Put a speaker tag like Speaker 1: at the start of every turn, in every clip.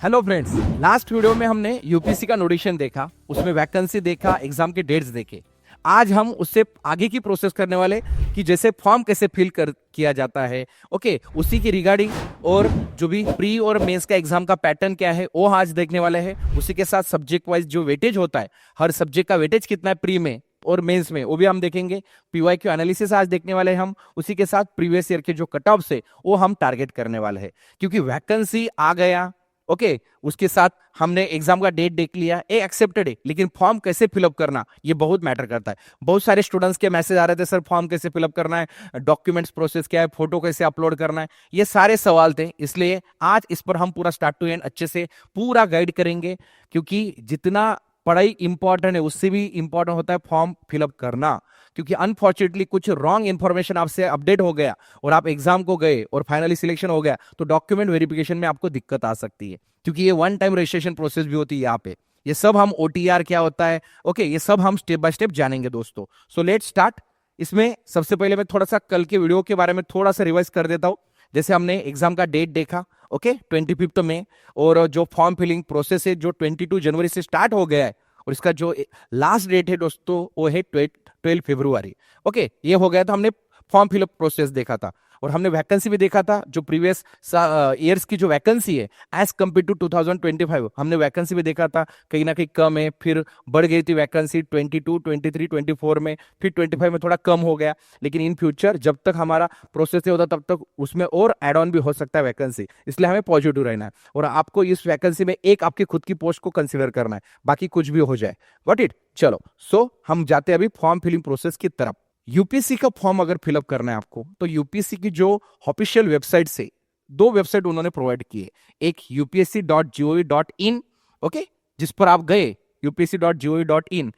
Speaker 1: Hello friends, last video में हमने UPSC का नोटिफिकेशन देखा, उसमें वैकेंसी देखा, एग्जाम के डेट्स देखे। आज हम उससे आगे की प्रोसेस करने वाले कि जैसे फॉर्म कैसे फिल कर किया जाता है, ओके, उसी की रिगार्डिंग और जो भी प्री और मेंस का एग्जाम का पैटर्न क्या है वो आज देखने वाले हैं। उसी के साथ सब्जेक्ट वाइज जो वेटेज होता है, हर सब्जेक्ट का वेटेज कितना है प्री में और मेंस में, वो भी हम देखेंगे। पीवाईक्यू एनालिसिस आज देखने वाले हैं हम। उसी के साथ प्रीवियस ईयर के जो कट ऑफ्स है वो हम टारगेट करने वाले हैं, क्योंकि वैकेंसी आ गया, ओके। उसके साथ हमने एग्जाम का डेट देख लिया, ए एक्सेप्टेड है, लेकिन फॉर्म कैसे फिलअप करना ये बहुत मैटर करता है। बहुत सारे स्टूडेंट्स के मैसेज आ रहे थे, सर फॉर्म कैसे फिलअप करना है, डॉक्यूमेंट्स प्रोसेस क्या है, फोटो कैसे अपलोड करना है, ये सारे सवाल थे। इसलिए आज इस पर हम पूरा स्टार्ट टू एंड अच्छे से पूरा गाइड करेंगे, क्योंकि जितना पढ़ाई इंपॉर्टेंट है उससे भी इंपॉर्टेंट होता है फॉर्म फिलअप करना। क्योंकि अनफॉर्चुनेटली कुछ रॉन्ग इंफॉर्मेशन आपसे अपडेट हो गया और आप एग्जाम को गए और फाइनली सिलेक्शन हो गया, तो डॉक्यूमेंट वेरिफिकेशन में आपको दिक्कत आ सकती है, क्योंकि ये वन टाइम रजिस्ट्रेशन प्रोसेस भी होती है यहाँ पे। ये सब हम ओटीआर क्या होता है, ओके, ये सब हम स्टेप बाय स्टेप जानेंगे दोस्तों। So let's start. इसमें सबसे पहले मैं थोड़ा सा कल के वीडियो के बारे में थोड़ा सा रिवाइज कर देता हूँ। जैसे हमने एग्जाम का डेट देखा, ओके, 25 में, और जो फॉर्म फिलिंग प्रोसेस है जो 22 जनवरी से स्टार्ट हो गया है, और इसका जो लास्ट डेट है दोस्तों वो है 12 फरवरी। ओके, ये हो गया। तो हमने फॉर्म फिलअप प्रोसेस देखा था और हमने वैकेंसी भी देखा था, जो प्रीवियस ईयर्स की जो वैकेंसी है एज कम्पेयर टू 2025, हमने वैकेंसी भी देखा था कहीं ना कहीं कम है, फिर बढ़ गई थी वैकेंसी 22, 23, 24 में, फिर 25 में थोड़ा कम हो गया। लेकिन इन फ्यूचर जब तक हमारा प्रोसेस नहीं होता तब तक उसमें और एड ऑन भी हो सकता है वैकेंसी, इसलिए हमें पॉजिटिव रहना है और आपको इस वैकेंसी में एक आपकी खुद की पोस्ट को कंसिडर करना है, बाकी कुछ भी हो जाए। Got it? चलो, सो हम जाते हैं अभी फॉर्म फिलिंग प्रोसेस की तरफ। यूपीएससी का फॉर्म अगर फिलअप करना है आपको, तो यूपीएससी की जो ऑफिशियल वेबसाइट से दो वेबसाइट उन्होंने प्रोवाइड की है। एक upsc.gov.in, ओके, जिस पर आप गए upsc.gov.in,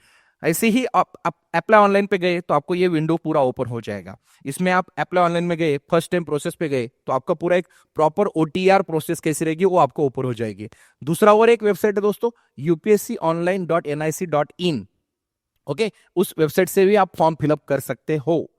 Speaker 1: ऐसे ही आप अप्लाई ऑनलाइन पे गए तो आपको ये विंडो पूरा ओपन हो जाएगा। इसमें आप अप्लाई ऑनलाइन में गए, फर्स्ट टाइम प्रोसेस पे गए, तो आपका पूरा एक प्रॉपर ओटीआर प्रोसेस कैसी रहेगी वो आपको ओपन हो जाएगी। दूसरा और एक वेबसाइट है दोस्तों, upsconline.nic.in, ओके, उस वेबसाइट से भी आप फॉर्म फिलअप कर सकते हो।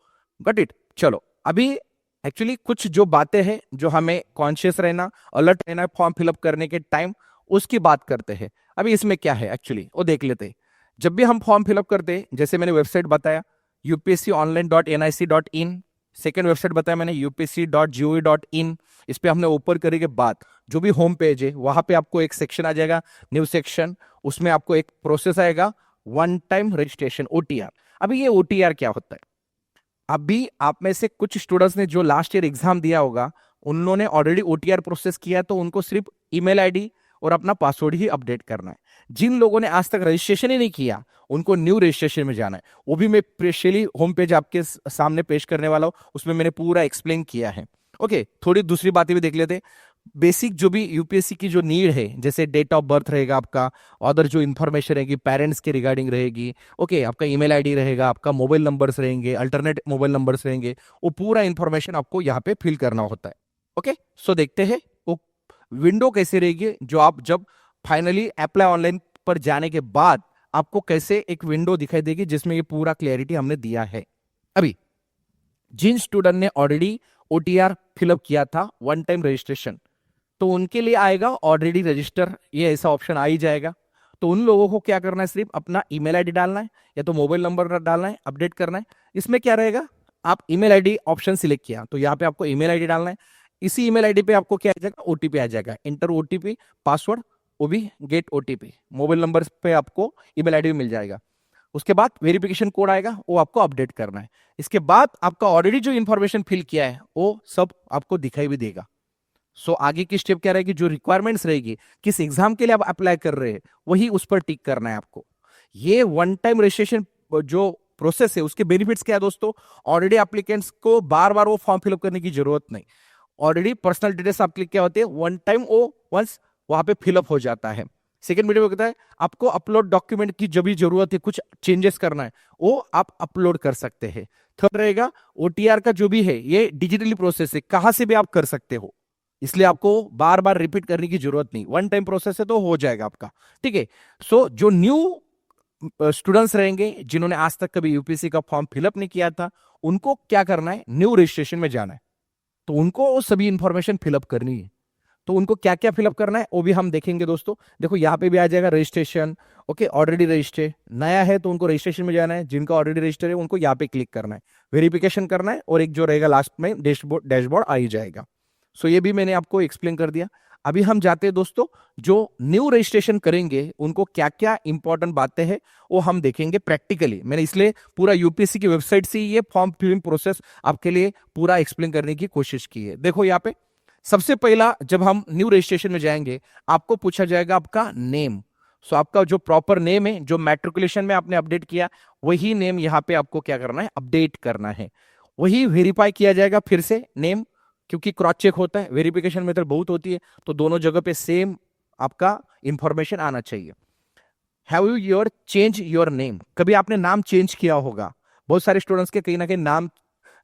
Speaker 1: Got it? चलो, अभी एक्चुअली कुछ जो बातें हैं जो हमें कॉन्शियस रहना, अलर्ट रहना है फॉर्म फिलअप करने के टाइम, उसकी बात करते हैं। अभी इसमें क्या है एक्चुअली वो देख लेते हैं। जब भी हम फॉर्म फिलअप करते हैं, जैसे मैंने वेबसाइट बताया upsconline.nic.in, सेकेंड वेबसाइट बताया मैंने upsc.gov.in, इस पे हमने ऊपर करने के बाद जो भी होम पेज है वहां पे आपको एक सेक्शन आ जाएगा, न्यू सेक्शन, उसमें आपको एक प्रोसेस आएगा, वन टाइम रजिस्ट्रेशन, ओटीआर। अभी ये ओटीआर क्या होता है? अभी आप में से कुछ स्टूडेंट्स ने जो लास्ट ईयर एग्जाम दिया होगा, उन्होंने ऑलरेडी ओटीआर प्रोसेस किया है, तो उनको सिर्फ ईमेल आईडी और अपना पासवर्ड ही अपडेट करना है। जिन लोगों ने आज तक रजिस्ट्रेशन ही नहीं किया, उनको न्यू रजिस्ट्रेशन में जाना है। वो भी मैं स्पेशली होम पेज आपके सामने पेश करने वाला हूं, उसमें मैंने पूरा एक्सप्लेन किया है। ओके, थोड़ी दूसरी बातें भी देख लेते हैं। बेसिक जो भी यूपीएससी की जो नीड है, जैसे डेट ऑफ बर्थ रहेगा आपका, अदर जो इन्फॉर्मेशन रहेगी पेरेंट्स के रिगार्डिंग रहेगी, ओके, आपका ईमेल आईडी रहेगा, आपका मोबाइल नंबर्स रहेंगे, अल्टरनेट मोबाइल नंबर्स रहेंगे, वो पूरा इन्फॉर्मेशन आपको यहाँ पे फिल करना होता है। ओके, सो देखते हैं वो विंडो कैसे रहेगी, जो आप जब फाइनली अप्लाई ऑनलाइन पर जाने के बाद आपको कैसे एक विंडो दिखाई देगी जिसमें ये पूरा क्लियरिटी हमने दिया है। अभी जिन स्टूडेंट ने ऑलरेडी ओटीआर फिलअप किया था, वन टाइम रजिस्ट्रेशन, तो उनके लिए आएगा ऑलरेडी रजिस्टर, ये ऐसा ऑप्शन आ ही जाएगा। तो उन लोगों को क्या करना है, सिर्फ अपना ईमेल आईडी डालना है या तो मोबाइल नंबर डालना है, अपडेट करना है। इसमें क्या रहेगा, आप ईमेल आईडी ऑप्शन सिलेक्ट किया तो यहाँ पे आपको ईमेल आईडी डालना है। इसी ईमेल आईडी पे आपको क्या आ जाएगा, ओटीपी आ जाएगा, इंटर ओटीपी, पासवर्ड, वो भी गेट ओटीपी, मोबाइल नंबर पे आपको ईमेल आईडी मिल जाएगा। उसके बाद वेरिफिकेशन कोड आएगा, वो आपको अपडेट करना है। इसके बाद आपका ऑलरेडी जो इन्फॉर्मेशन फिल किया है वो सब आपको दिखाई भी देगा। सो आगे की स्टेप क्या रहेगी, जो रिक्वायरमेंट्स रहेगी, किस एग्जाम के लिए आप अप्लाई कर रहे हैं, वही उस पर टिक करना है आपको। ये वन टाइम रजिस्ट्रेशन जो प्रोसेस है उसके बेनिफिट्स क्या है दोस्तों, ऑलरेडी एप्लीकेंट्स को बार बार वो फॉर्म फिलअप करने की जरूरत नहीं। ऑलरेडी पर्सनल डिटेल्स आपके क्या होते हैं, वन टाइम वो वंस वहां पे फिलअप हो जाता है। सेकेंड वीडियो में कहता है आपको अपलोड डॉक्यूमेंट की जब भी जरूरत है, कुछ चेंजेस करना है, वो आप अपलोड कर सकते हैं। थर्ड रहेगा ओटीआर का जो भी है ये डिजिटली प्रोसेस है, कहां से भी आप कर सकते हो, इसलिए आपको बार बार रिपीट करने की जरूरत नहीं, वन टाइम प्रोसेस है तो हो जाएगा आपका। ठीक है, सो जो न्यू स्टूडेंट्स रहेंगे जिन्होंने आज तक कभी यूपीएससी का फॉर्म फिलअप नहीं किया था, उनको क्या करना है, न्यू रजिस्ट्रेशन में जाना है, तो उनको वो सभी इंफॉर्मेशन फिलअप करनी है। तो उनको क्या क्या फिलअप करना है वो भी हम देखेंगे दोस्तों। देखो यहाँ पे भी आ जाएगा रजिस्ट्रेशन, ओके, ऑलरेडी रजिस्टर, नया है तो उनको रजिस्ट्रेशन में जाना है, जिनका ऑलरेडी रजिस्टर है उनको यहाँ पे क्लिक करना है, वेरिफिकेशन करना है, और एक जो रहेगा लास्ट में डैशबोर्ड आ ही जाएगा। सो ये भी मैंने आपको एक्सप्लेन कर दिया। अभी हम जाते हैं दोस्तों, जो न्यू रजिस्ट्रेशन करेंगे उनको क्या क्या इंपॉर्टेंट बातें हैं वो हम देखेंगे प्रैक्टिकली। मैंने इसलिए पूरा यूपीएससी की वेबसाइट से ये फॉर्म फिलिंग प्रोसेस आपके लिए पूरा एक्सप्लेन करने की कोशिश की है। देखो यहाँ पे सबसे पहला, जब हम न्यू रजिस्ट्रेशन में जाएंगे आपको पूछा जाएगा आपका नेम। सो आपका जो प्रॉपर नेम है, जो मैट्रिकुलेशन में आपने अपडेट किया, वही नेम यहाँ पे आपको क्या करना है, अपडेट करना है। वही वेरीफाई किया जाएगा फिर से नेम, क्योंकि क्रॉस चेक होता है, वेरिफिकेशन मेथड बहुत होती है, तो दोनों जगह पे सेम आपका इंफॉर्मेशन आना चाहिए। Have you your change your name, कभी आपने नाम चेंज किया होगा, बहुत सारे स्टूडेंट्स के कहीं ना कहीं नाम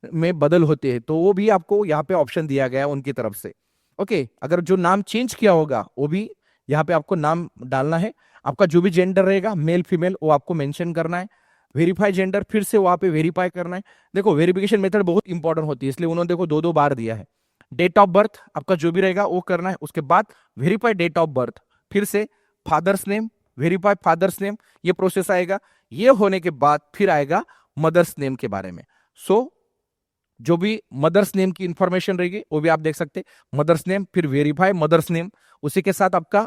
Speaker 1: में बदल होते हैं, तो वो भी आपको यहाँ पे ऑप्शन दिया गया है उनकी तरफ से। ओके, अगर जो नाम चेंज किया होगा वो भी यहाँ पे आपको नाम डालना है। आपका जो भी जेंडर रहेगा मेल फीमेल वो आपको मेंशन करना है। वेरीफाई जेंडर, फिर से वहां पे वेरीफाई करना है। देखो वेरिफिकेशन मेथड बहुत इंपॉर्टेंट होती है, इसलिए उन्होंने देखो दो दो बार दिया है। डेट ऑफ बर्थ आपका जो भी रहेगा वो करना है, उसके बाद वेरीफाई डेट ऑफ बर्थ, फिर से father's name, verify father's name, ये प्रोसेस आएगा। ये होने के बाद फिर आएगा मदर्स नेम के बारे में। सो जो भी मदर्स नेम की इंफॉर्मेशन रहेगी वो भी आप देख सकते हैं, मदर्स नेम, फिर वेरीफाई मदर्स नेम, उसी के साथ आपका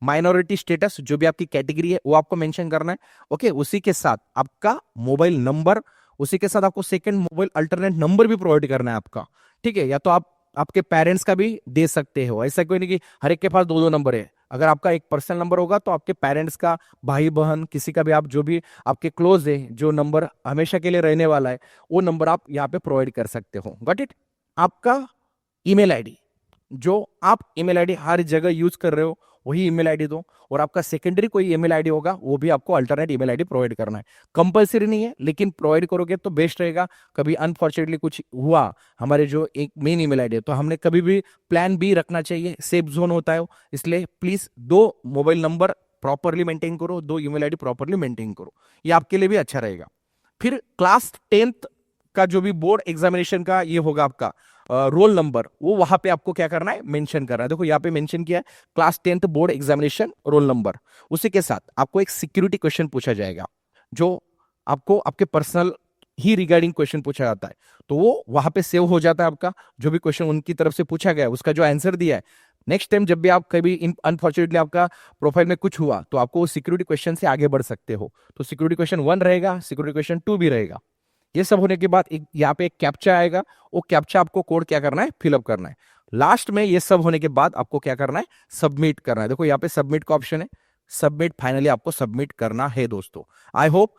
Speaker 1: माइनॉरिटी स्टेटस, जो भी आपकी कैटेगरी है वो आपको मेंशन करना है। ओके, उसी के साथ आपका मोबाइल नंबर, उसी के साथ आपको सेकंड मोबाइल अल्टरनेट नंबर भी प्रोवाइड करना है आपका, ठीक है। या तो आप आपके पेरेंट्स का भी दे सकते हो, ऐसा कोई नहीं कि हर एक के पास दो दो नंबर है। अगर आपका एक पर्सनल नंबर होगा तो आपके पेरेंट्स का, भाई बहन, किसी का भी, आप जो भी आपके क्लोज है, जो नंबर हमेशा के लिए रहने वाला है, वो नंबर आप यहाँ पे प्रोवाइड कर सकते हो। Got it. आपका ईमेल आईडी, जो आप ईमेल आईडी हर जगह यूज कर रहे हो वही ईमेल आईडी दो, और आपका सेकेंडरी कोई ईमेल आईडी होगा वो भी आपको अल्टरनेट ईमेल आईडी प्रोवाइड करना है। कंपलसरी नहीं है, लेकिन प्रोवाइड करोगे तो बेस्ट रहेगा। कभी अनफॉर्चुनेटली कुछ हुआ, हमारे जो एक मेन ईमेल आईडी है, तो हमने कभी भी प्लान बी रखना चाहिए, सेफ जोन होता है वो। इसलिए प्लीज दो मोबाइल नंबर प्रॉपरली मेंटेन करो, दो ईमेल आईडी प्रॉपरली मेंटेन करो, ये आपके लिए भी अच्छा रहेगा। फिर क्लास 10th का जो भी बोर्ड एग्जामिनेशन का ये होगा आपका रोल नंबर, वो वहां पे आपको क्या करना है, मेंशन करना है। देखो यहाँ पे मेंशन किया है class 10th board examination roll number. उसी के साथ आपको एक सिक्योरिटी क्वेश्चन पूछा जाएगा, जो आपको आपके पर्सनल ही रिगार्डिंग क्वेश्चन पूछा जाता है, तो वो वहां पे सेव हो जाता है आपका। जो भी क्वेश्चन उनकी तरफ से पूछा गया है उसका जो आंसर दिया है, नेक्स्ट टाइम जब भी आप कभी अनफॉर्चुनेटली आपका प्रोफाइल में कुछ हुआ तो आपको सिक्योरिटी क्वेश्चन से आगे बढ़ सकते हो। तो सिक्योरिटी क्वेश्चन 1 रहेगा, सिक्योरिटी क्वेश्चन 2 भी रहेगा। ये सब होने के बाद एक यहाँ पे एक कैप्चा आएगा, वो कैप्चा आपको कोड क्या करना है, फिलअप करना है। लास्ट में ये सब होने के बाद आपको क्या करना है, सबमिट करना है। देखो यहाँ पे सबमिट का ऑप्शन है, सबमिट, फाइनली आपको सबमिट करना है दोस्तों। आई होप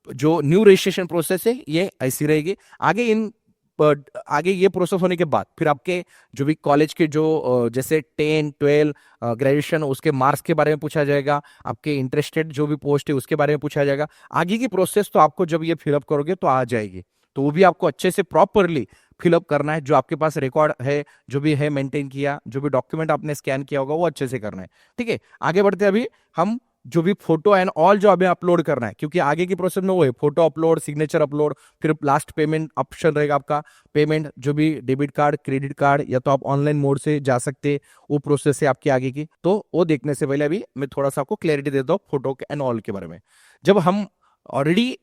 Speaker 1: जो न्यू रजिस्ट्रेशन प्रोसेस है ये ऐसी रहेगी। आगे ये प्रोसेस होने के बाद फिर आपके जो भी कॉलेज के जो जैसे 10, 12 ग्रेजुएशन, उसके मार्क्स के बारे में पूछा जाएगा, आपके इंटरेस्टेड जो भी पोस्ट है उसके बारे में पूछा जाएगा। आगे की प्रोसेस तो आपको जब ये फिलअप करोगे तो आ जाएगी, तो वो भी आपको अच्छे से प्रॉपरली फिलअप करना है। जो आपके पास रिकॉर्ड है, जो भी है मेंटेन किया, जो भी डॉक्यूमेंट आपने स्कैन किया होगा वो अच्छे से करना है, ठीक है। आगे बढ़ते अभी हम जो भी फोटो एंड ऑल जो हमें अपलोड करना है, क्योंकि आगे की प्रोसेस में वो है फोटो अपलोड, सिग्नेचर अपलोड, फिर लास्ट पेमेंट ऑप्शन रहेगा आपका। पेमेंट जो भी डेबिट कार्ड, क्रेडिट कार्ड, या तो आप ऑनलाइन मोड से जा सकते हैं, वो प्रोसेस है आपकी आगे की। तो वो देखने से पहले अभी मैं थोड़ा सा आपको क्लैरिटी देता हूँ फोटो एंड ऑल के बारे में। जब हम ऑलरेडी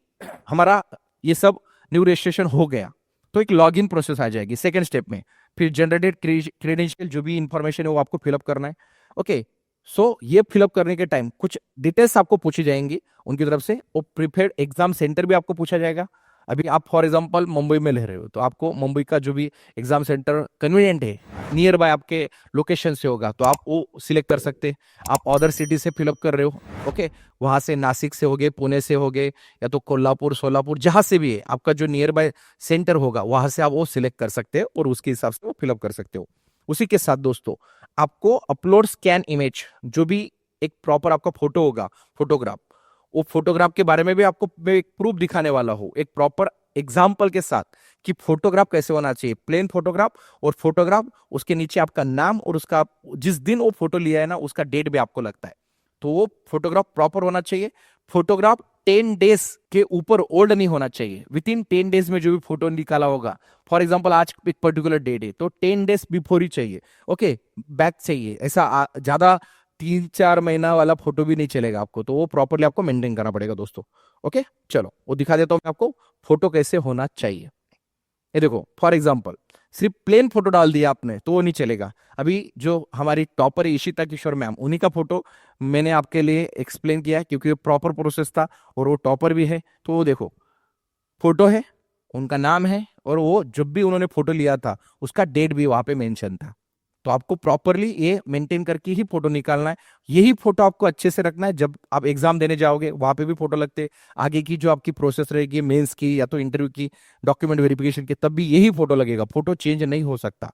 Speaker 1: हमारा ये सब न्यू रजिस्ट्रेशन हो गया तो एक लॉग इन प्रोसेस आ जाएगी सेकेंड स्टेप में। फिर जनरेटेड क्रेडेंशियल जो भी इंफॉर्मेशन है वो आपको फिलअप करना है। ओके, सो ये फिलअप करने के टाइम कुछ डिटेल्स आपको पूछी जाएंगी उनकी तरफ से, और प्रीपेड एग्जाम सेंटर भी आपको पूछा जाएगा। अभी आप फॉर एग्जांपल मुंबई में रह रहे हो तो आपको मुंबई का जो भी एग्जाम सेंटर कन्वीनियंट है, नियर बाय आपके लोकेशन से होगा, तो आप वो सिलेक्ट कर सकते हैं। आप अदर सिटी से फिलअप कर रहे हो, ओके, वहां से नासिक से होगे, पुणे से होगे, या तो कोल्हापुर, सोलापुर, जहां से भी है आपका जो नियर बाय सेंटर होगा वहां से आप वो सिलेक्ट कर सकते हो और उसके हिसाब से वो फिलअप कर सकते हो। उसी के साथ दोस्तों आपको अपलोड स्कैन इमेज, जो भी एक प्रॉपर आपका फोटो होगा, फोटोग्राफ, वो फोटोग्राफ के बारे में भी आपको मैं एक प्रूफ दिखाने वाला हूं, एक प्रॉपर एग्जाम्पल के साथ कि फोटोग्राफ कैसे होना चाहिए। प्लेन फोटोग्राफ, और फोटोग्राफ उसके नीचे आपका नाम और उसका जिस दिन वो फोटो लिया है ना उसका डेट भी आपको लगता है, तो वो फोटोग्राफ प्रॉपर होना चाहिए। फोटोग्राफ 10 डेज के ऊपर ओल्ड नहीं होना चाहिए। विद इन 10 डेज में जो भी फोटो निकाला होगा, फॉर एग्जाम्पल आज एक पर्टिकुलर डेट है तो 10 डेज बिफोर ही चाहिए, ओके, बैक चाहिए। ऐसा ज्यादा 3-4 महीना वाला फोटो भी नहीं चलेगा आपको, तो वो प्रॉपरली आपको मेंटेन करना पड़ेगा दोस्तों। ओके, चलो वो दिखा देता हूं मैं आपको फोटो कैसे होना चाहिए। ये देखो, फॉर एग्जाम्पल सिर्फ प्लेन फोटो डाल दिया आपने तो वो नहीं चलेगा। अभी जो हमारी टॉपर है इशिता किशोर मैम, उन्हीं का फोटो मैंने आपके लिए एक्सप्लेन किया है क्योंकि प्रॉपर प्रोसेस था और वो टॉपर भी है। तो वो देखो, फोटो है, उनका नाम है, और वो जब भी उन्होंने फोटो लिया था उसका डेट भी वहां पे मेंशन था। तो आपको प्रॉपरली ये मेंटेन करके ही फोटो निकालना है। यही फोटो आपको अच्छे से रखना है, जब आप एग्जाम देने जाओगे वहां पे भी फोटो लगते, आगे की जो आपकी प्रोसेस रहेगी मेंस की या तो इंटरव्यू की, डॉक्यूमेंट वेरिफिकेशन की, तब भी यही फोटो लगेगा, फोटो चेंज नहीं हो सकता।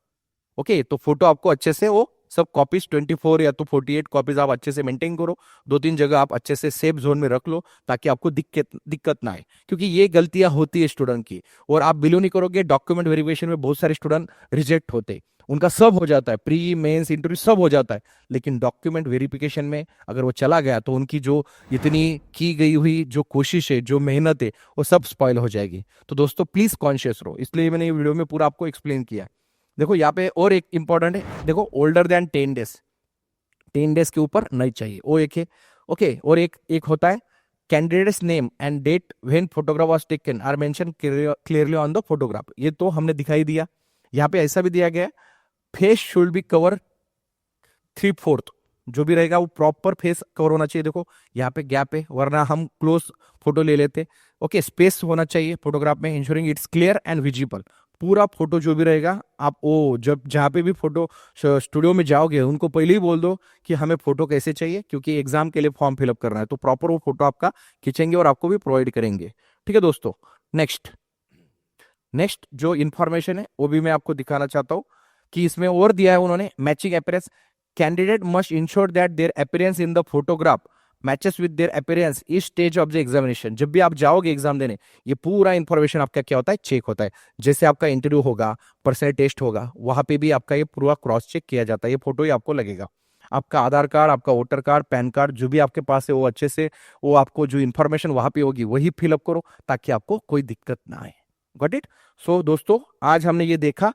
Speaker 1: ओके, तो फोटो आपको अच्छे से वो सब कॉपीज 24 या तो 48 कॉपीज आप अच्छे से मेंटेन करो, 2-3 जगह आप अच्छे से सेफ जोन में रख लो ताकि आपको दिक्कत ना आए, क्योंकि ये गलतियां होती है स्टूडेंट की। और आप बिलीव नहीं करोगे, डॉक्यूमेंट वेरिफिकेशन में बहुत सारे स्टूडेंट रिजेक्ट होते, उनका सब हो जाता है, प्री मेंस इंटरव्यू सब हो जाता है, लेकिन डॉक्यूमेंट वेरिफिकेशन में अगर वो चला गया तो उनकी जो इतनी की गई हुई जो कोशिश है, जो मेहनत है, वो सब स्पॉइल हो जाएगी। तो दोस्तों प्लीज कॉन्शियस रहो, इसलिए मैंने ये वीडियो में पूरा आपको एक्सप्लेन किया है। देखो यहाँ पे और एक इंपॉर्टेंट है, देखो ओल्डर देन 10 डेज, 10 डेज के ऊपर नहीं चाहिए, वो एक है। ओके, और एक एक होता है candidate's name and date when photograph was taken are mentioned clearly on the photograph, ये तो हमने दिखाई दिया। यहाँ पे ऐसा भी दिया गया है, फेस शुड बी कवर 3/4, जो भी रहेगा वो प्रॉपर फेस कवर होना चाहिए। देखो यहाँ पे गैप है, वरना हम क्लोज फोटो ले लेते। ओके, स्पेस होना चाहिए फोटोग्राफ में, ensuring it's clear and visible. पूरा फोटो जो भी रहेगा, आप वो जब जहाँ पे भी फोटो स्टूडियो में जाओगे उनको पहले ही बोल दो कि हमें फोटो कैसे चाहिए, क्योंकि एग्जाम के लिए फॉर्म फिलअप करना है, तो प्रॉपर वो फोटो आपका खींचेंगे और आपको भी प्रोवाइड करेंगे। ठीक है दोस्तों, नेक्स्ट नेक्स्ट जो इन्फॉर्मेशन है वो भी मैं आपको दिखाना चाहता हूँ कि इसमें और दिया है उन्होंने, matching appearance, candidate must ensure that their appearance in the photograph matches with their appearance इस स्टेज ऑफ द एग्जामिनेशन। जब भी आप जाओगे एग्जाम देने, ये पूरा इंफॉर्मेशन आपका क्या होता है, चेक होता है। जैसे आपका इंटरव्यू होगा, पर्सनल टेस्ट होगा, वहां पे भी आपका ये पूरा क्रॉस चेक किया जाता है, ये फोटो ही आपको लगेगा। आपका आधार कार्ड, आपका वोटर कार्ड, पैन कार्ड जो भी आपके पास है वो अच्छे से, वो आपको जो इन्फॉर्मेशन वहां पे होगी वही फिलअप करो ताकि आपको कोई दिक्कत ना आए। Got it. सो दोस्तों आज हमने ये देखा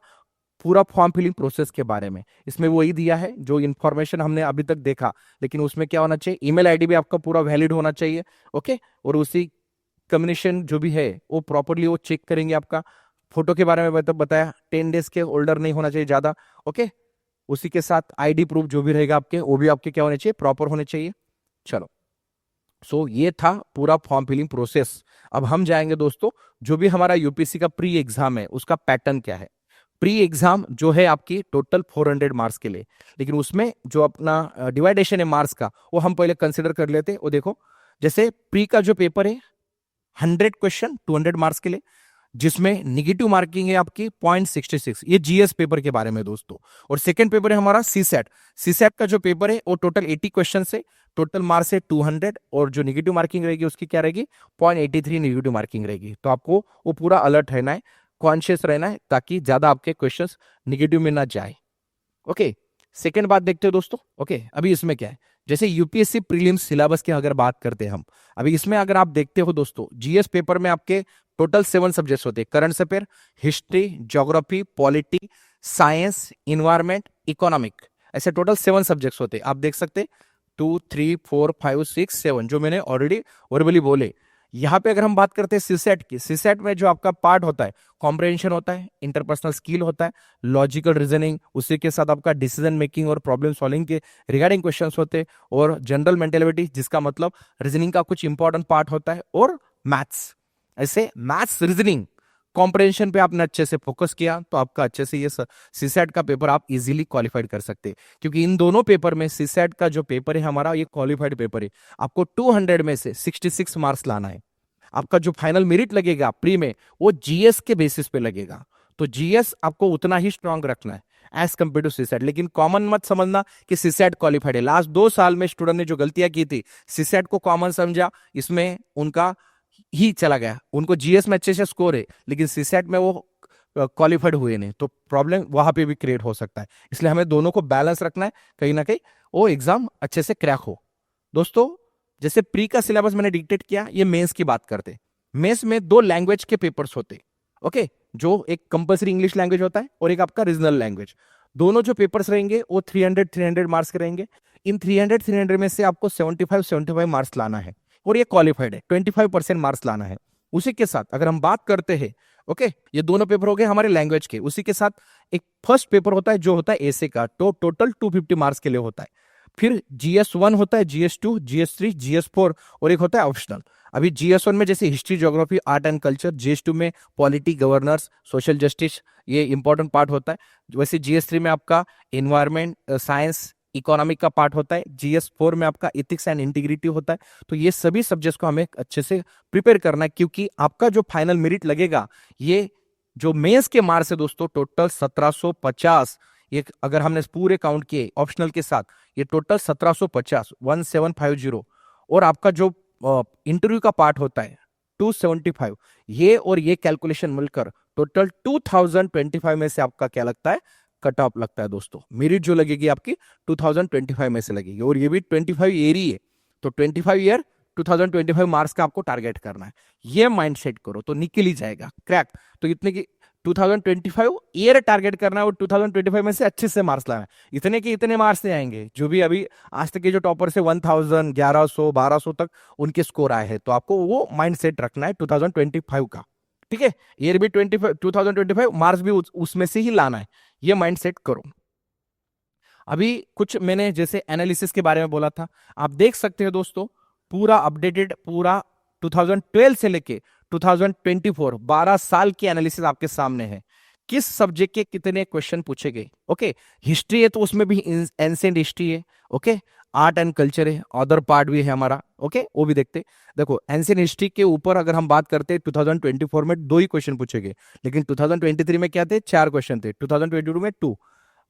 Speaker 1: पूरा फॉर्म फिलिंग प्रोसेस के बारे में, इसमें वही दिया है जो इन्फॉर्मेशन हमने अभी तक देखा, लेकिन उसमें क्या होना चाहिए, ईमेल आईडी भी आपका पूरा वैलिड होना चाहिए। ओके, और उसी कम्युनिकेशन जो भी है वो प्रॉपरली वो चेक करेंगे आपका। फोटो के बारे में बताया, 10 डेज के ओल्डर नहीं होना चाहिए ज्यादा। ओके, उसी के साथ आईडी प्रूफ जो भी रहेगा आपके, वो भी आपके क्या होने चाहिए, प्रॉपर होने चाहिए। चलो, सो ये था पूरा फॉर्म फिलिंग प्रोसेस। अब हम जाएंगे दोस्तों, जो भी हमारा यूपीएससी का प्री एग्जाम है उसका पैटर्न क्या है। प्री एग्जाम जो है आपकी टोटल 400 मार्क्स के लिए, लेकिन उसमें जो अपना डिवाइडेशन है मार्क्स का वो हम पहले कंसिडर कर लेते। वो देखो, जैसे प्री का जो पेपर है 100 क्वेश्चन 200 मार्क्स के लिए, जिसमें निगेटिव मार्किंग है आपकी 0.66, ये जीएस पेपर के बारे में दोस्तों। और सेकंड पेपर है हमारा सीसेट, सीसेट का जो पेपर है वो टोटल 80 क्वेश्चन से, टोटल मार्क्स है 200, और जो निगेटिव मार्किंग रहेगी उसकी क्या रहेगी, 0.83 निगेटिव मार्किंग रहेगी। तो आपको वो पूरा अलर्ट रहना है, कॉन्शियस रहना है, ताकि ज्यादा आपके क्वेश्चंस निगेटिव में ना जाए। ओके, सेकेंड बात देखते हो दोस्तों। ओके, अभी इसमें क्या है, जैसे यूपीएससी प्रीलिम्स सिलेबस की अगर बात करते हैं हम, अभी इसमें अगर आप देखते हो दोस्तों, जीएस पेपर में आपके टोटल 7 सब्जेक्ट्स होते हैं, current affair, history, geography, polity, science, environment, economic, ऐसे टोटल 7 सब्जेक्ट्स होते हैं। आप देख सकते 2 3 4 5 6 7 जो मैंने ऑलरेडी वर्बली बोले। यहाँ पे अगर हम बात करते हैं सीसेट की, सीसेट में जो आपका पार्ट होता है, कॉम्प्रिहेंशन होता है, इंटरपर्सनल स्किल होता है, लॉजिकल रीजनिंग, उसी के साथ आपका डिसीजन मेकिंग और प्रॉब्लम सॉल्विंग के रिगार्डिंग क्वेश्चंस होते हैं, और जनरल मेंटेलिटी जिसका मतलब रीजनिंग का कुछ इंपॉर्टेंट पार्ट होता है, और मैथ्स। ऐसे मैथ्स, रीजनिंग, कॉम्प्रिहेंशन पे आपने अच्छे से फोकस किया तो आपका अच्छे से ये सीसेट का पेपर आप इजीली क्वालिफाइड कर सकते हैं, क्योंकि इन दोनों पेपर में सीसेट का जो पेपर है हमारा ये क्वालिफाइड पेपर है। आपको 200 में से 66 मार्क्स लाना है। आपका जो फाइनल मेरिट लगेगा प्री में वो जीएस के बेसिस पे लगेगा, तो जीएस आपको उतना ही स्ट्रांग रखना है एज कंपेयर टू सीसेट। लेकिन कॉमन मत समझना कि सीसेट क्वालिफाइड है। लास्ट 2 साल में स्टूडेंट ने जो गलतियां की थी, सीसेट को कॉमन समझा, इसमें उनका ही चला गया, उनको जीएस में अच्छे से स्कोर है लेकिन सीसेट में वो क्वालिफाइड हुए नहीं, तो प्रॉब्लम वहां पे भी क्रिएट हो सकता है। इसलिए हमें दोनों को बैलेंस रखना है, कहीं ना कहीं वो एग्जाम अच्छे से क्रैक हो। दोस्तों जैसे प्री का सिलेबस मैंने डिक्टेट किया, ये मेंस की बात करते। मेंस में दो लैंग्वेज के पेपर्स होते, ओके, जो एक कंपलसरी इंग्लिश लैंग्वेज होता है और एक आपका रीजनल लैंग्वेज। दोनों जो पेपर्स रहेंगे वो 300 मार्क्स के रहेंगे। इन 300 में से आपको 75 मार्क्स लाना है, और ये क्वालिफाइड है, 25% मार्क्स लाना है। उसी के साथ अगर हम बात करते हैं, ओके, ये दोनों पेपर हो गए हमारे लैंग्वेज के। उसी के साथ एक फर्स्ट पेपर होता है जो होता है एसे का, तो टोटल 250 मार्क्स के लिए होता है। फिर GS1 होता है, GS2, GS3, GS4, और एक होता है ऑप्शनल। अभी GS1 में जैसे history, geography, art and culture, GS2 में पॉलिटी, गवर्नेंस, सोशल जस्टिस, ये इंपॉर्टेंट पार्ट होता है। वैसे GS3 में आपका इन्वायरमेंट, साइंस, इकोनॉमिक का पार्ट होता है। GS4 में आपका इथिक्स एंड इंटीग्रिटी होता है। तो ये सभी सब्जेक्ट्स को हमें अच्छे से प्रिपेयर करना है, क्योंकि आपका जो फाइनल मेरिट लगेगा, ये जो मेंस के मार्क्स है दोस्तों टोटल 1750, ये अगर हमने पूरे काउंट किए ऑप्शनल के साथ, ये टोटल 1750, 1750, और आपका जो इंटरव्यू का पार्ट होता है 275, ये और ये कैलकुलेशन मिलकर टोटल 2025 में से आपका क्या लगता है, कट ऑफ लगता है दोस्तों। मेरिट जो लगेगी आपकी 2025 में से लगेगी, और ये भी 25 ईयर ही है, तो 25 ईयर 2025 मार्क्स का आपको टारगेट करना है। ये माइंड सेट करो तो निकल ही जाएगा क्रैक। तो इतने की 2025 ईयर टारगेट करना है, और 2025 में से अच्छे से मार्क्स लाना है। इतने के इतने मार्क्स से आएंगे, जो भी अभी आज तक के जो टॉपर से 1000, 1100, 1200 तक उनके स्कोर आए हैं, तो आपको वो माइंड सेट रखना है 2025 का, ठीक है। ईयर भी 2025, मार्क्स भी उसमें से ही लाना है, ये माइंड सेट करो। अभी कुछ मैंने जैसे एनालिसिस के बारे में बोला था, आप देख सकते हो दोस्तों, पूरा अपडेटेड, पूरा 2012 से लेके 2024, 12 साल की एनालिसिस आपके सामने है। किस सब्जेक्ट के कितने क्वेश्चन पूछे गए, ओके। हिस्ट्री है तो उसमें भी एंशिएंट हिस्ट्री है, ओके। आर्ट एंड कल्चर है, अदर पार्ट भी है हमारा, ओके, वो भी देखते। देखो एंशिएंट हिस्ट्री के ऊपर अगर हम बात करते हैं, 2024 में 2 ही क्वेश्चन पूछे गए, लेकिन 2023 में क्या थे, 4 क्वेश्चन थे, 2022 में 2।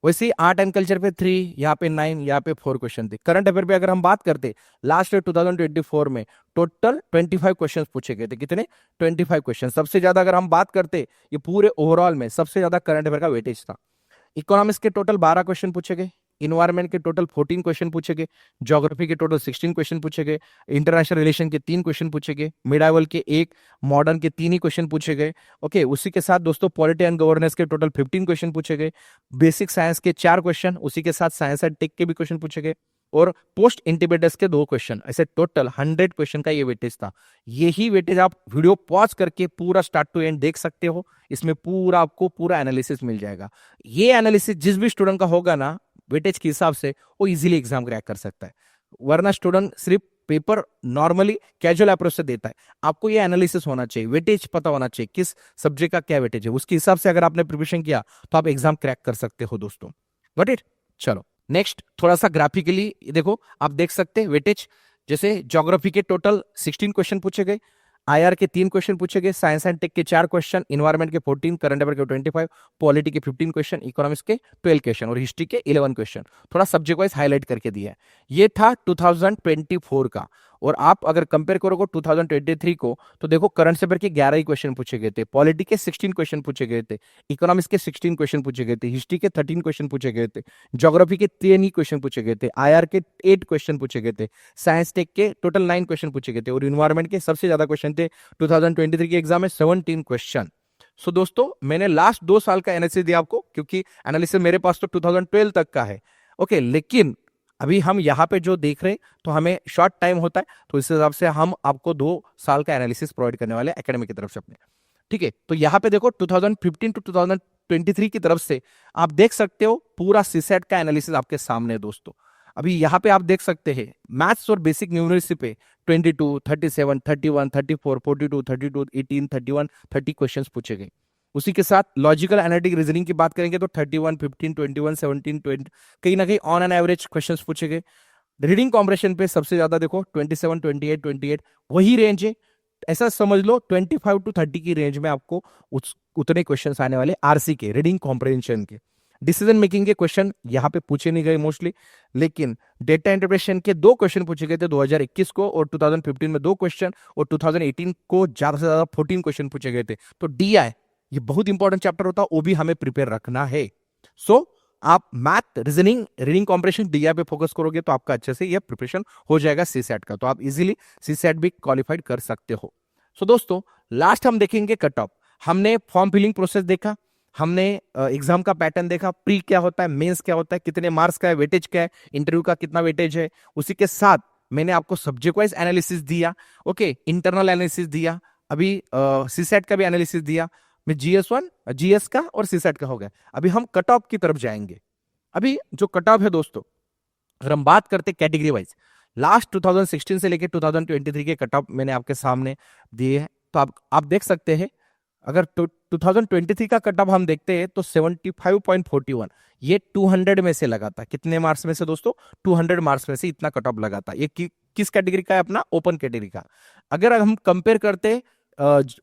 Speaker 1: वैसे ही आर्ट एंड कल्चर पे 3, यहाँ पे 9, यहाँ पे 4 क्वेश्चन थे। करंट अफेयर पे अगर हम बात करते, लास्ट ईयर 2024 में टोटल 25 क्वेश्चन पूछे गए थे। कितने, 25 क्वेश्चन। सबसे ज्यादा अगर हम बात करते, ये पूरे ओवरऑल में सबसे ज्यादा करंट अफेयर का वेटेज था। इकोनॉमिक्स के टोटल 12 क्वेश्चन पूछे गए, इन्वायरमेंट के टोटल 14 क्वेश्चन पूछे गए, ज्योग्राफी के टोटल 16 क्वेश्चन पूछे गए, इंटरनेशनल रिलेशन के 3 क्वेश्चन पूछे गए, मिडाइवल के 1, मॉडर्न के 3 ही क्वेश्चन पूछे गए, ओके। उसी के साथ दोस्तों पॉलिटी एंड गवर्नेंस के टोटल 15 क्वेश्चन पूछे गए, बेसिक साइंस के 4 क्वेश्चन, उसी के साथ साइंस एंड टेक के भी क्वेश्चन पूछे गए, और पोस्ट इंटीग्रेटेड के 2 क्वेश्चन। ऐसे टोटल 100 क्वेश्चन का ये वेटेज था। यही वेटेज आप वीडियो पॉज करके पूरा स्टार्ट टू एंड देख सकते हो, इसमें पूरा आपको पूरा एनालिसिस मिल जाएगा। ये एनालिसिस जिस भी स्टूडेंट का होगा ना, वेटेज के हिसाब से, वो इजीली एग्जाम क्रैक कर सकता है। वरना स्टूडेंट सिर्फ पेपर नॉर्मली कैजुअल अप्रोच से देता है। आपको ये एनालिसिस होना चाहिए, वेटेज पता होना चाहिए, किस सब्जेक्ट का क्या वेटेज है, उसके हिसाब से अगर आपने प्रिपरेशन किया तो आप एग्जाम क्रैक कर सकते हो दोस्तों। Got it. चलो नेक्स्ट, थोड़ा सा ग्राफिकली देखो, आप देख सकते हैं वेटेज। जैसे ज्योग्राफी के टोटल 16 क्वेश्चन पूछे गए, IR के 3 क्वेश्चन पूछे गए, साइंस एंड टेक के 4 क्वेश्चन, इन्वायरमेंट के 14, करंट अफेयर के 25, पॉलिटी के 15 क्वेश्चन, इकोनॉमिक्स के 12 क्वेश्चन, और हिस्ट्री के 11 क्वेश्चन। थोड़ा सब्जेक्ट वाइज हाईलाइट करके दिया है। ये था 2024 का। और आप अगर कंपेयर करोगे 2023 को, तो देखो करंट अफेयर के 11 ही क्वेश्चन पूछे गए थे, पॉलिटी के 16 क्वेश्चन पूछे गए थे, इकोनॉमिक्स के 16 क्वेश्चन पूछे गए थे, हिस्ट्री के 13 क्वेश्चन पूछे गए थे, ज्योग्राफी के 3 ही क्वेश्चन पूछे गए थे, IR के 8 क्वेश्चन पूछे गए थे, साइंस टेक के टोटल 9 क्वेश्चन पूछे गए थे, और इन्वायरमेंट के सबसे ज्यादा क्वेश्चन थे 2023 के एग्जाम में 17 क्वेश्चन। सो दोस्तों मैंने लास्ट 2 साल का एनालिसिस दिया आपको, क्योंकि एनालिसिस मेरे पास तो 2012 तक का है, ओके। लेकिन अभी हम यहाँ पे जो देख रहे हैं, तो हमें शॉर्ट टाइम होता है, तो इस हिसाब से हम आपको 2 साल का एनालिसिस प्रोवाइड करने वाले एकेडमी की तरफ से अपने, ठीक है। तो यहाँ पे देखो 2015 टू 2023 की तरफ से आप देख सकते हो पूरा सीसेट का एनालिसिस आपके सामने है दोस्तों। अभी यहाँ पे आप देख सकते हैं मैथ्स और बेसिक न्यूमरेसी पे 22, 37, 31, 34, 42, 32, 18, 31, 30 क्वेश्चंस पूछे गए। उसी के साथ लॉजिकल एनालिटिक रीजनिंग की बात करेंगे तो 31, 15, 21, 17, 20, कहीं ना कहीं ऑन एन एवरेज क्वेश्चंस पूछे गए। रीडिंग कॉम्प्रेशन पे सबसे ज्यादा देखो 27, 28, 28 वही रेंज है। ऐसा समझ लो 25 टू 30 की रेंज में आपको उतने क्वेश्चंस आने वाले आरसी के, रीडिंग कॉम्प्रेंशन के। डिसीजन मेकिंग के क्वेश्चन यहाँ पे पूछे नहीं गए मोस्टली, लेकिन डेटा इंटरप्रिटेशन के 2 क्वेश्चन पूछे गए थे 2021 को, और 2015 में 2 क्वेश्चन, और 2018 को ज्यादा से ज्यादा 14 क्वेश्चन पूछे गए थे। तो DI ये बहुत इंपॉर्टेंट चैप्टर होता है, वो भी हमें प्रिपेयर रखना है। सो आप math, reasoning, reading comprehension, DI पे फोकस करोगे तो आपका अच्छे से ये प्रिपरेशन हो जाएगा सीसेट का, तो आप इजीली सीसेट भी क्वालिफाइड कर सकते हो। सो दोस्तों, लास्ट हम देखेंगे कट ऑफ। हमने फॉर्म फिलिंग प्रोसेस देखा, हमने एग्जाम का पैटर्न देखा, प्री क्या होता है, मेंस क्या होता है, कितने मार्क्स का है, वेटेज क्या है, इंटरव्यू का कितना वेटेज है, उसी के साथ मैंने आपको सब्जेक्ट वाइज एनालिसिस दिया, ओके, इंटरनल एनालिसिस दिया, अभी सीसेट का भी एनालिसिस दिया, मैं GS1, GS का और सीसेट का हो गया। अभी हम कट ऑफ की तरफ जाएंगे। अभी जो कट ऑफ है दोस्तों, अगर हम बात करते कैटेगरी वाइज, लास्ट 2016 से लेकर 2023 के कट ऑफ मैंने आपके सामने दिए हैं, तो आप देख सकते हैं। अगर 2023 का कट ऑफ हम देखते हैं तो 75.41, ये 200 में से लगा था। कितने मार्क्स में से दोस्तों? 200 मार्क्स में से इतना कट ऑफ लगा था। ये किस कैटेगरी का है? अपना ओपन कैटेगरी का। अगर हम कंपेयर करते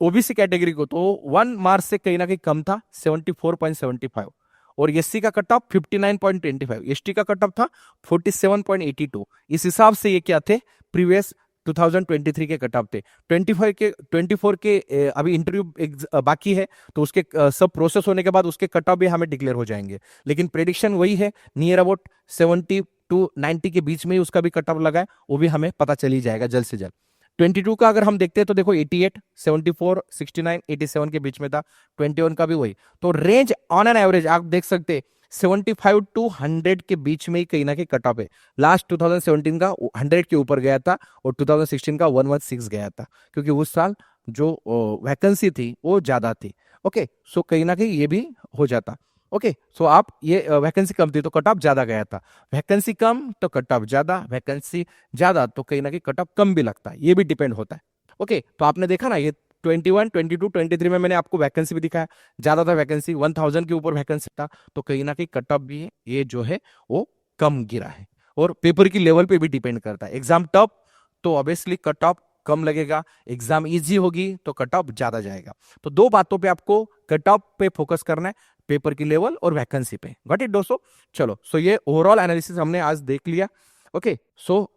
Speaker 1: ओबीसी कैटेगरी को, तो 1 मार्क्स से कहीं ना कहीं कम था, 74.75, और एससी का कट ऑफ 59.25, एसटी का कट ऑफ था 47.82। इस हिसाब से ये क्या थे? प्रीवियस 2023 के कट ऑफ थे। 24 के अभी इंटरव्यू बाकी है, तो उसके सब प्रोसेस होने के बाद उसके कट ऑफ भी हमें डिक्लेयर हो जाएंगे, लेकिन प्रेडिक्शन वही है, नियर अबाउट 70 टू 90 के बीच में ही उसका भी कट ऑफ लगा है, वो भी हमें पता चल ही जाएगा जल्द से जल्द। 22 का अगर हम देखते हैं तो देखो 88, 74, 69, 87 के बीच में था। 21 का भी वही, तो रेंज ऑन एन एवरेज आप देख सकते हैं 75 टू 100 के बीच में ही कहीं ना कहीं कट ऑफ है। लास्ट 2017 का 100 के ऊपर गया था और 2016 का 116 गया था, क्योंकि उस साल जो वैकेंसी थी वो ज्यादा थी। ओके, सो कहीं ना कहीं ये भी हो जाता। ओके, सो आप ये वैकेंसी कम थी तो कट ऑफ ज्यादा गया था, वैकेंसी कम तो कट ऑफ ज्यादा, वैकेंसी ज्यादा तो कहीं ना कहीं कट ऑफ कम भी लगता है, ये भी डिपेंड होता है। ओके, तो आपने देखा ना, ये 21, 22, 23 में मैंने आपको वैकेंसी भी दिखाया, ज्यादा था वैकेंसी, 1000 के ऊपर वैकेंसी था, तो कहीं ना कहीं कट ऑफ भी ये जो है वो कम गिरा है। और पेपर की लेवल पे भी डिपेंड करता है। एग्जाम टफ तो ऑब्वियसली कट ऑफ कम लगेगा, एग्जाम इजी होगी तो कट ऑफ ज्यादा जाएगा। तो दो बातों पे आपको कट ऑफ पे फोकस करना है, पेपर की लेवल और वैकेंसी पे। गॉट इट दोस्तों? चलो, सो ये ओवरऑल एनालिसिस हमने आज देख लिया। ओके, सो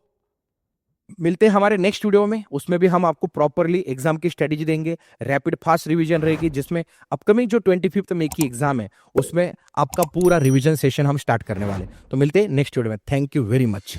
Speaker 1: मिलते हैं हमारे नेक्स्ट वीडियो में, उसमें भी हम आपको प्रॉपरली एग्जाम की स्ट्रेटेजी देंगे, रैपिड फास्ट रिवीजन रहेगी, जिसमें अपकमिंग जो 25 मई की एग्जाम है उसमें आपका पूरा रिवीजन सेशन हम स्टार्ट करने वाले। तो मिलते हैं नेक्स्ट वीडियो में। Thank you very much.